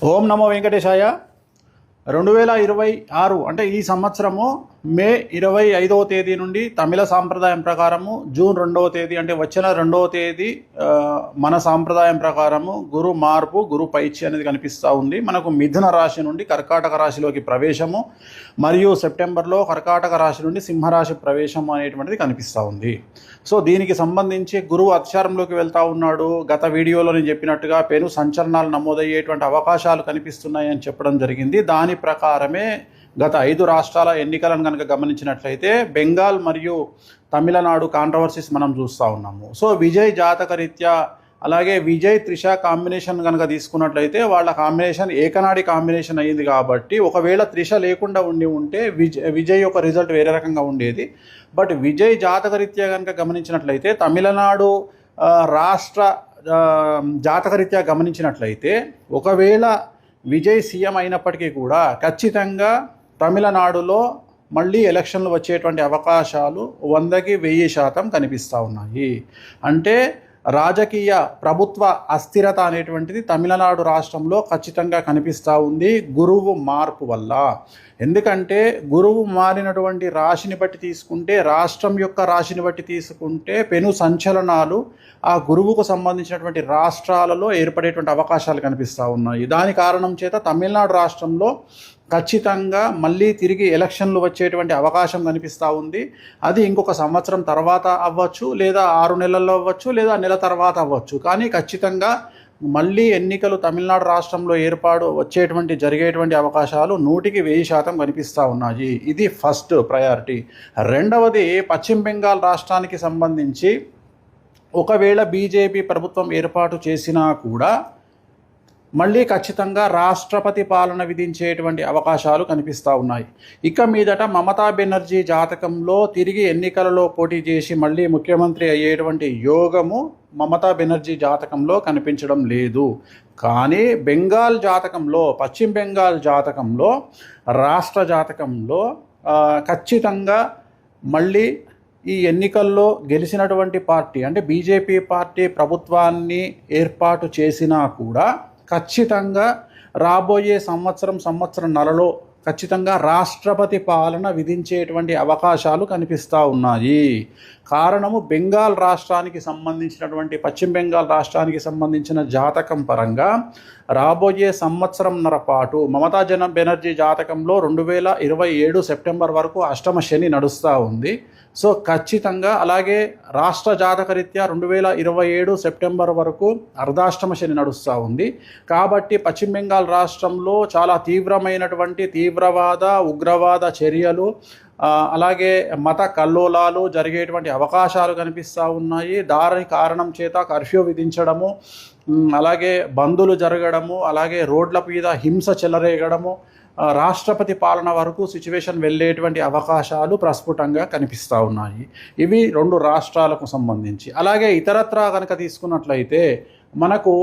ఓం నమో వెంకటేశాయ. 2026 అంటే ఈ సంవత్సరము మే 25వ తేదీ నుండి తమిళ సాంప్రదాయం ప్రకారము జూన్ 2వ తేదీ అంటే వచ్చిన 2వ తేదీ మన సాంప్రదాయం ప్రకారము గురు మార్పు, గురు పైచి అనేది కనిపిస్తూ ఉంది. మనకు మిథున రాశి నుండి కర్కాటక రాశిలోకి ప్రవేశము మరియు సెప్టెంబర్లో కర్కాటక రాశి నుండి సింహరాశి ప్రవేశం అనేటువంటిది కనిపిస్తూ ఉంది. సో దీనికి సంబంధించి గురువు అతిచారంలోకి వెళ్తూ ఉన్నాడు. గత వీడియోలో నేను చెప్పినట్టుగా పెను సంచలనాలు నమోదయ్యేటువంటి అవకాశాలు కనిపిస్తున్నాయి అని చెప్పడం జరిగింది. దాని ప్రకారమే గత 5 రాష్ట్రాల ఎన్నికలను కనుక గమనించినట్లయితే బెంగాల్ మరియు తమిళనాడు కాంట్రవర్సీస్ మనం చూస్తూ ఉన్నాము. సో విజయ్ జాతకరీత్యా అలాగే విజయ్ త్రిష కాంబినేషన్ కనుక తీసుకున్నట్లయితే వాళ్ళ కాంబినేషన్ ఏకనాడి కాంబినేషన్ అయ్యింది. కాబట్టి ఒకవేళ త్రిష లేకుండా ఉంటే విజయ్ యొక్క రిజల్ట్ వేరే రకంగా ఉండేది. బట్ విజయ్ జాతకరీత్యా కనుక గమనించినట్లయితే తమిళనాడు రాష్ట్ర జాతకరీత్యా గమనించినట్లయితే ఒకవేళ విజయ్ సీఎం అయినప్పటికీ కూడా ఖచ్చితంగా తమిళనాడులో మళ్ళీ ఎలక్షన్లు వచ్చేటువంటి అవకాశాలు 100కి 1000% కనిపిస్తూ ఉన్నాయి. అంటే రాజకీయ ప్రభుత్వ అస్థిరత అనేటువంటిది తమిళనాడు రాష్ట్రంలో ఖచ్చితంగా కనిపిస్తూ ఉంది గురువు మార్పు వల్ల. ఎందుకంటే గురువు మారినటువంటి రాశిని బట్టి తీసుకుంటే, రాష్ట్రం యొక్క రాశిని బట్టి తీసుకుంటే పెను సంచలనాలు ఆ గురువుకు సంబంధించినటువంటి రాష్ట్రాలలో ఏర్పడేటువంటి అవకాశాలు కనిపిస్తూ ఉన్నాయి. దాని కారణం చేత తమిళనాడు రాష్ట్రంలో ఖచ్చితంగా మళ్ళీ తిరిగి ఎలక్షన్లు వచ్చేటువంటి అవకాశం కనిపిస్తూ ఉంది. అది ఇంకొక సంవత్సరం తర్వాత అవ్వచ్చు, లేదా 6 నెలల్లో అవ్వచ్చు, లేదా నెల తర్వాత అవ్వచ్చు. కానీ ఖచ్చితంగా మళ్ళీ ఎన్నికలు తమిళనాడు రాష్ట్రంలో జరిగేటువంటి అవకాశాలు 100కి 1000% కనిపిస్తూ ఉన్నాయి. ఇది ఫస్ట్ ప్రయారిటీ. రెండవది, పశ్చిమ బెంగాల్ రాష్ట్రానికి సంబంధించి ఒకవేళ బీజేపీ ప్రభుత్వం ఏర్పాటు చేసినా కూడా మళ్ళీ ఖచ్చితంగా రాష్ట్రపతి పాలన విధించేటువంటి అవకాశాలు కనిపిస్తూ ఉన్నాయి. ఇక మీదట మమతా బెనర్జీ జాతకంలో తిరిగి ఎన్నికలలో పోటీ చేసి మళ్ళీ ముఖ్యమంత్రి అయ్యేటువంటి యోగము మమతా బెనర్జీ జాతకంలో కనిపించడం లేదు. కానీ బెంగాల్ జాతకంలో, పశ్చిమ బెంగాల్ జాతకంలో, రాష్ట్ర జాతకంలో ఖచ్చితంగా మళ్ళీ ఈ ఎన్నికల్లో గెలిచినటువంటి పార్టీ అంటే బీజేపీ పార్టీ ప్రభుత్వాన్ని ఏర్పాటు చేసినా కూడా ఖచ్చితంగా రాబోయే సంవత్సరంన్నరలో ఖచ్చితంగా రాష్ట్రపతి పాలన విధించేటువంటి అవకాశాలు కనిపిస్తూ ఉన్నాయి. కారణము బెంగాల్ రాష్ట్రానికి సంబంధించినటువంటి పశ్చిమ బెంగాల్ రాష్ట్రానికి సంబంధించిన జాతకం పరంగా రాబోయే సంవత్సరంన్నర పాటు మమతా బెనర్జీ జాతకంలో 2027 సెప్టెంబర్ వరకు అష్టమ శని నడుస్తూ ఉంది. సో ఖచ్చితంగా అలాగే రాష్ట్ర జాతకరీత్యా 2027 సెప్టెంబర్ వరకు అర్ధాష్టమ శని నడుస్తూ ఉంది. కాబట్టి పశ్చిమ బెంగాల్ రాష్ట్రంలో చాలా తీవ్రమైనటువంటి తీవ్రవాద ఉగ్రవాద చర్యలు అలాగే మత కల్లోలాలు జరిగేటువంటి అవకాశాలు కనిపిస్తూ ఉన్నాయి. దాని కారణం చేత కర్ఫ్యూ విధించడము, అలాగే బందులు జరగడము, అలాగే రోడ్ల మీద హింస చెలరేగడము, రాష్ట్రపతి పాలన వరకు సిచ్యువేషన్ వెళ్ళేటువంటి అవకాశాలు ప్రస్ఫుటంగా కనిపిస్తూ ఉన్నాయి. ఇవి 2 రాష్ట్రాలకు సంబంధించి. అలాగే ఇతరత్రా కనుక తీసుకున్నట్లయితే మనకు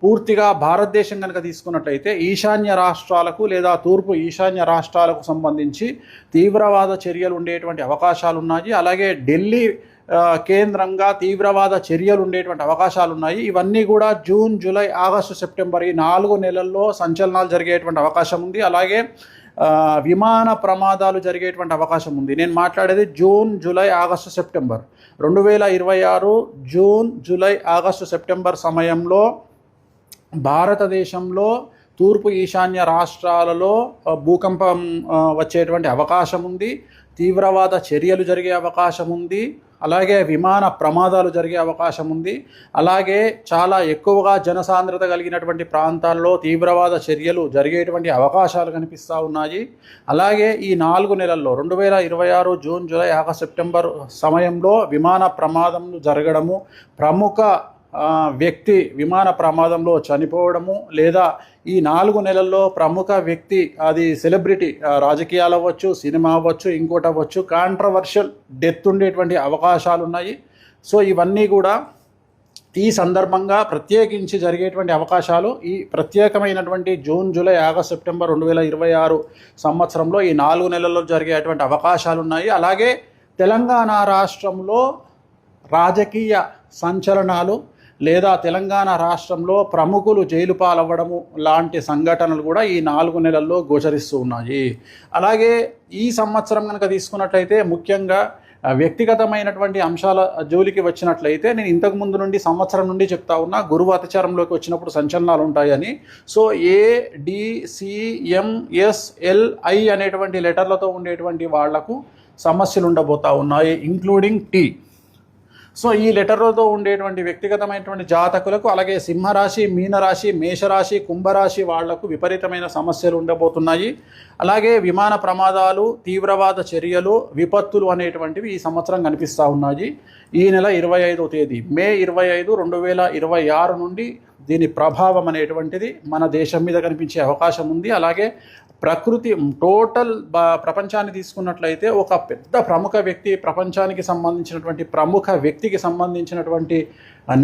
పూర్తిగా భారతదేశం కనుక తీసుకున్నట్లయితే ఈశాన్య రాష్ట్రాలకు లేదా తూర్పు ఈశాన్య రాష్ట్రాలకు సంబంధించి తీవ్రవాద చర్యలు ఉండేటువంటి అవకాశాలు ఉన్నాయి. అలాగే ఢిల్లీ కేంద్రంగా తీవ్రవాద చర్యలు ఉండేటువంటి అవకాశాలు ఉన్నాయి. ఇవన్నీ కూడా జూన్, జూలై, ఆగస్టు, సెప్టెంబర్ ఈ 4 నెలల్లో సంచలనాలు జరిగేటువంటి అవకాశం ఉంది. అలాగే విమాన ప్రమాదాలు జరిగేటువంటి అవకాశం ఉంది. నేను మాట్లాడేది June, July, August, September 2026 June, July, August, September సమయంలో భారతదేశంలో తూర్పు ఈశాన్య రాష్ట్రాలలో భూకంపం వచ్చేటువంటి అవకాశం ఉంది. తీవ్రవాద చర్యలు జరిగే అవకాశం ఉంది. అలాగే విమాన ప్రమాదాలు జరిగే అవకాశం ఉంది. అలాగే చాలా ఎక్కువగా జనసాంద్రత కలిగినటువంటి ప్రాంతాల్లో తీవ్రవాద చర్యలు జరిగేటువంటి అవకాశాలు కనిపిస్తూ ఉన్నాయి. అలాగే ఈ 4 నెలల్లో 2026 జూన్, జూలై, ఆగస్టు, సెప్టెంబర్ సమయంలో విమాన ప్రమాదాలు జరగడము, ప్రముఖ వ్యక్తి విమాన ప్రమాదంలో చనిపోవడము, లేదా ఈ 4 నెలల్లో ప్రముఖ వ్యక్తి, అది సెలబ్రిటీ, రాజకీయాలు అవ్వచ్చు, సినిమా అవ్వచ్చు, ఇంకోటి అవ్వచ్చు, కాంట్రవర్షియల్ డెత్ ఉండేటువంటి అవకాశాలు ఉన్నాయి. సో ఇవన్నీ కూడా ఈ సందర్భంగా ప్రత్యేకించి జరిగేటువంటి అవకాశాలు ఈ ప్రత్యేకమైనటువంటి జూన్, జూలై, ఆగస్టు, సెప్టెంబర్ 2026 సంవత్సరంలో ఈ 4 నెలల్లో జరిగేటువంటి అవకాశాలు ఉన్నాయి. అలాగే తెలంగాణ రాష్ట్రంలో రాజకీయ సంచలనాలు లేదా తెలంగాణ రాష్ట్రంలో ప్రముఖులు జైలు పాలవ్వడము లాంటి సంఘటనలు కూడా ఈ 4 నెలల్లో గోచరిస్తూ ఉన్నాయి. అలాగే ఈ సంవత్సరం కనుక తీసుకున్నట్లయితే ముఖ్యంగా వ్యక్తిగతమైనటువంటి అంశాల జోలికి వచ్చినట్లయితే నేను ఇంతకు ముందు నుండి సంవత్సరం నుండి చెప్తా ఉన్నా, గురువు అతిచారంలోకి వచ్చినప్పుడు సంచలనాలు ఉంటాయని. సో ADCMSLI అనేటువంటి లెటర్లతో ఉండేటువంటి వాళ్లకు సమస్యలు ఉండబోతా ఉన్నాయి, ఇంక్లూడింగ్ T. సో ఈ లెటర్లతో ఉండేటువంటి వ్యక్తిగతమైనటువంటి జాతకులకు, అలాగే సింహరాశి, మీనరాశి, మేషరాశి, కుంభరాశి వాళ్లకు విపరీతమైన సమస్యలు ఉండబోతున్నాయి. అలాగే విమాన ప్రమాదాలు, తీవ్రవాద చర్యలు, విపత్తులు అనేటువంటివి ఈ సంవత్సరం కనిపిస్తూ ఉన్నాయి. ఈ నెల 25వ తేదీ మే 25, 2026 నుండి దీని ప్రభావం అనేటువంటిది మన దేశం మీద కనిపించే అవకాశం ఉంది. అలాగే ప్రకృతి టోటల్ ప్రపంచాన్ని తీసుకున్నట్లయితే ఒక పెద్ద ప్రముఖ వ్యక్తి, ప్రపంచానికి సంబంధించినటువంటి ప్రముఖ వ్యక్తికి సంబంధించినటువంటి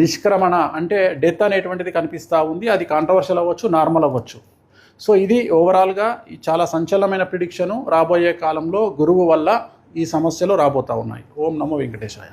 నిష్క్రమణ అంటే డెత్ అనేటువంటిది కనిపిస్తూ ఉంది. అది కాంట్రవర్షియల్ అవ్వచ్చు, నార్మల్ అవ్వచ్చు. సో ఇది ఓవరాల్గా చాలా సంచలనమైన ప్రిడిక్షను. రాబోయే కాలంలో గురువు వల్ల ఈ సమస్యలు రాబోతూ ఉన్నాయి. ఓం నమో వెంకటేశాయ.